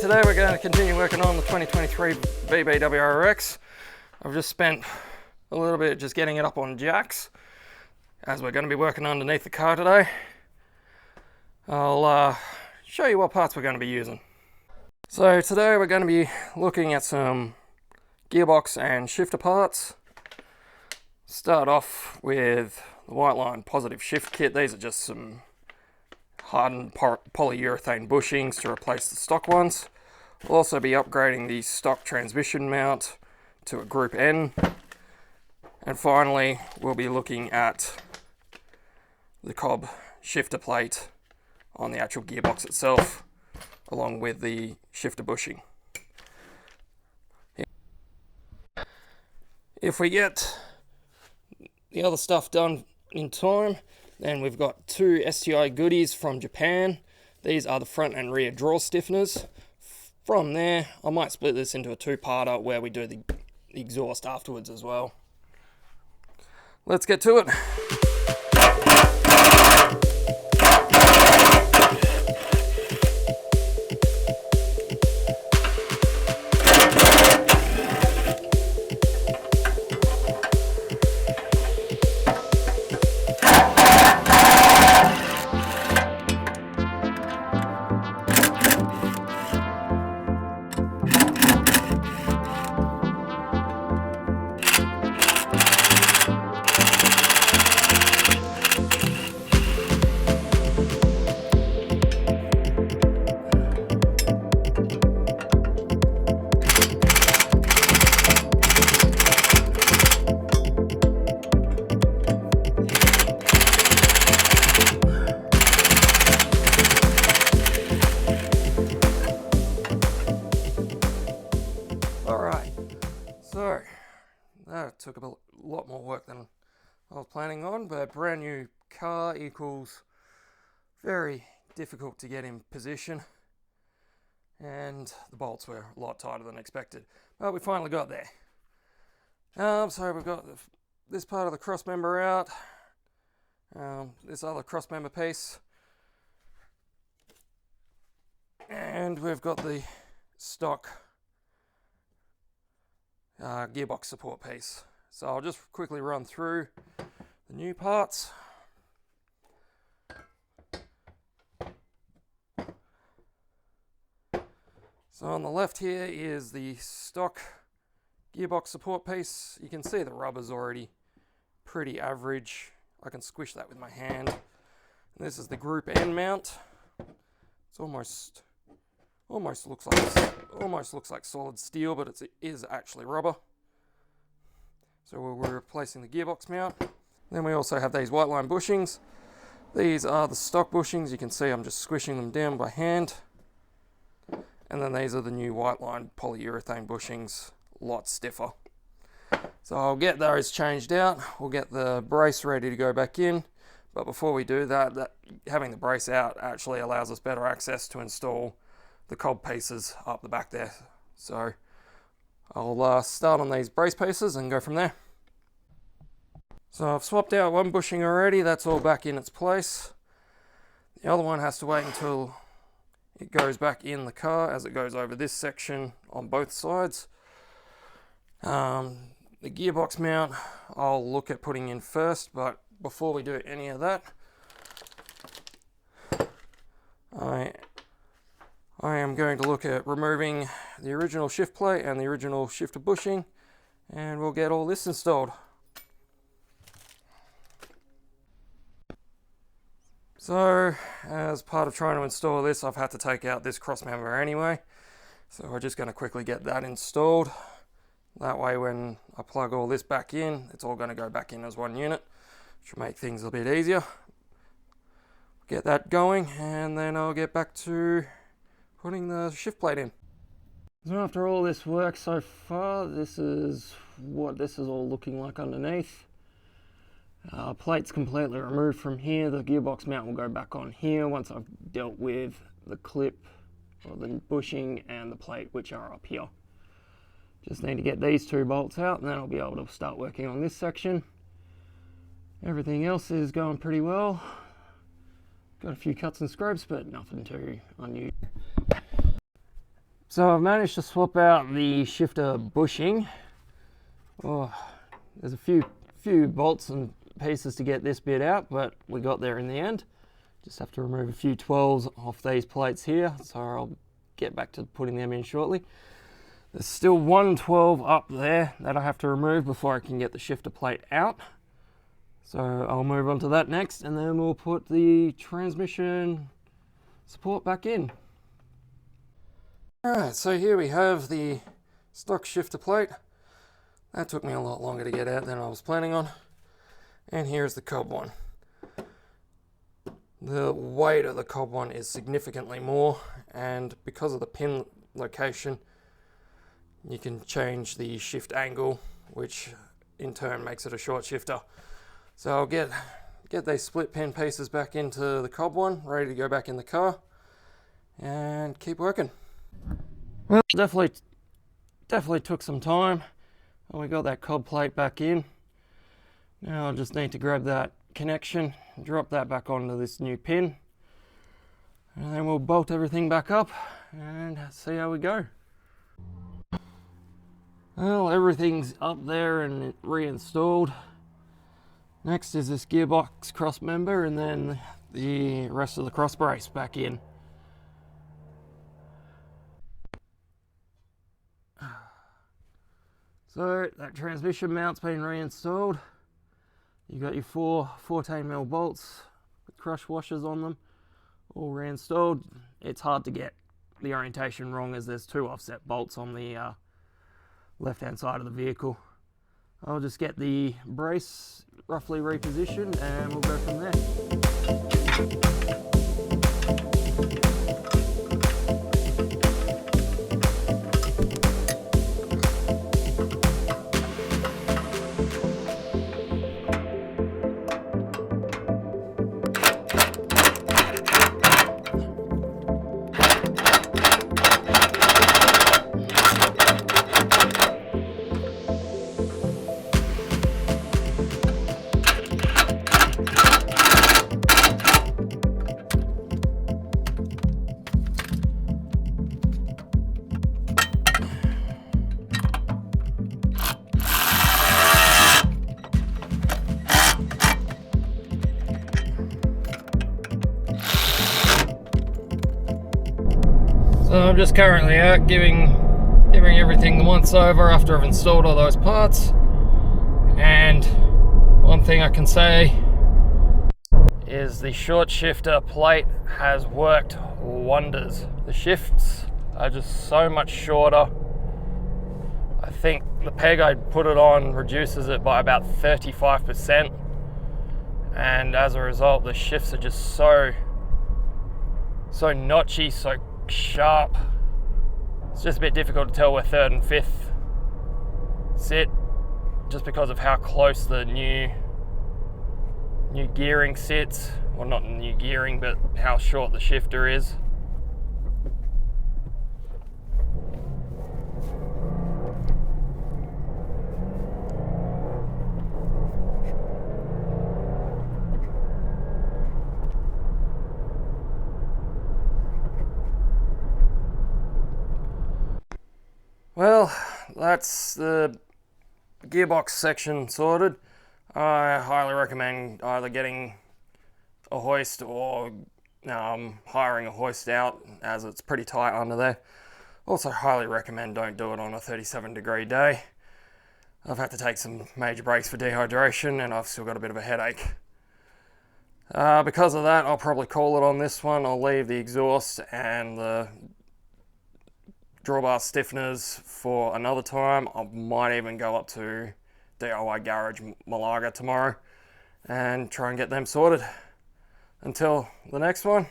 today we're going to continue working on the 2023 VB WRX. I've just spent a little bit just getting it up on jacks, as we're going to be working underneath the car today. I'll show you what parts we're going to be using. So today we're going to be looking at some gearbox and shifter parts. Start off with the White Line Positive Shift Kit. These are just some hardened polyurethane bushings to replace the stock ones. We'll also be upgrading the stock transmission mount to a Group N. And finally, we'll be looking at the Cobb shifter plate on the actual gearbox itself, along with the shifter bushing. If we get the other stuff done in time, then we've got two STI goodies from Japan. These are the front and rear draw stiffeners. From there, I might split this into a two-parter where we do the exhaust afterwards as well. Let's get to it. So, that took a lot more work than I was planning on, but brand new car equals very difficult to get in position, and the bolts were a lot tighter than expected, but we finally got there. So we've got this part of the cross member out, this other cross member piece, and we've got the stock gearbox support piece. So I'll just quickly run through the new parts. So on the left here is the stock gearbox support piece. You can see the rubber's already pretty average. I can squish that with my hand. And this is the Group N mount. It's almost looks like solid steel, but it is actually rubber. So we're replacing the gearbox mount. Then we also have these White Line bushings. These are the stock bushings. You can see I'm just squishing them down by hand. And then these are the new White Line polyurethane bushings, a lot stiffer. So I'll get those changed out. We'll get the brace ready to go back in. But before we do that, having the brace out actually allows us better access to install the Cobb pieces up the back there. So I'll start on these brace pieces and go from there. So I've swapped out one bushing already, that's all back in its place. The other one has to wait until it goes back in the car, as it goes over this section on both sides. The gearbox mount I'll look at putting in first, but before we do any of that, I am going to look at removing the original shift plate and the original shifter bushing, and we'll get all this installed. So, as part of trying to install this, I've had to take out this cross member anyway. So we're just going to quickly get that installed. That way when I plug all this back in, it's all going to go back in as one unit, which will make things a bit easier. Get that going, and then I'll get back to putting the shift plate in. So after all this work so far, this is what this is all looking like underneath. Plate's completely removed from here. The gearbox mount will go back on here once I've dealt with the clip or the bushing and the plate, which are up here. Just need to get these two bolts out, and then I'll be able to start working on this section. Everything else is going pretty well. Got a few cuts and scrapes, but nothing too unusual. So I've managed to swap out the shifter bushing. Oh, there's a few bolts and pieces to get this bit out, but we got there in the end. Just have to remove a few 12s off these plates here, so I'll get back to putting them in shortly. There's still one 12 up there that I have to remove before I can get the shifter plate out. So I'll move on to that next, and then we'll put the transmission support back in. Alright, so here we have the stock shifter plate. That took me a lot longer to get out than I was planning on. And here's the Cobb one. The weight of the Cobb one is significantly more, and because of the pin location, you can change the shift angle, which in turn makes it a short shifter. So I'll get these split pin pieces back into the Cobb one, ready to go back in the car, and keep working. Well, definitely took some time. We got that Cobb plate back in. Now I just need to grab that connection, drop that back onto this new pin, and then we'll bolt everything back up and see how we go. Well, everything's up there and reinstalled. Next is this gearbox cross member, and then the rest of the cross brace back in. So that transmission mount's been reinstalled. You got your four 14mm bolts with crush washers on them, all reinstalled. It's hard to get the orientation wrong as there's two offset bolts on the left hand side of the vehicle. I'll just get the brace roughly repositioned and we'll go from there. So I'm just currently out giving everything the once over after I've installed all those parts. And one thing I can say is the short shifter plate has worked wonders. The shifts are just so much shorter. I think the peg I put it on reduces it by about 35%. And as a result, the shifts are just so notchy, so sharp. It's just a bit difficult to tell where third and fifth sit, just because of how close the new gearing sits. Well, not new gearing, but how short the shifter is. Well, that's the gearbox section sorted. I highly recommend either getting a hoist or hiring a hoist out, as it's pretty tight under there. Also highly recommend don't do it on a 37-degree day. I've had to take some major breaks for dehydration and I've still got a bit of a headache. Because of that, I'll probably call it on this one. I'll leave the exhaust and the drawbar stiffeners for another time. I might even go up to DIY Garage Malaga tomorrow and try and get them sorted. Until the next one,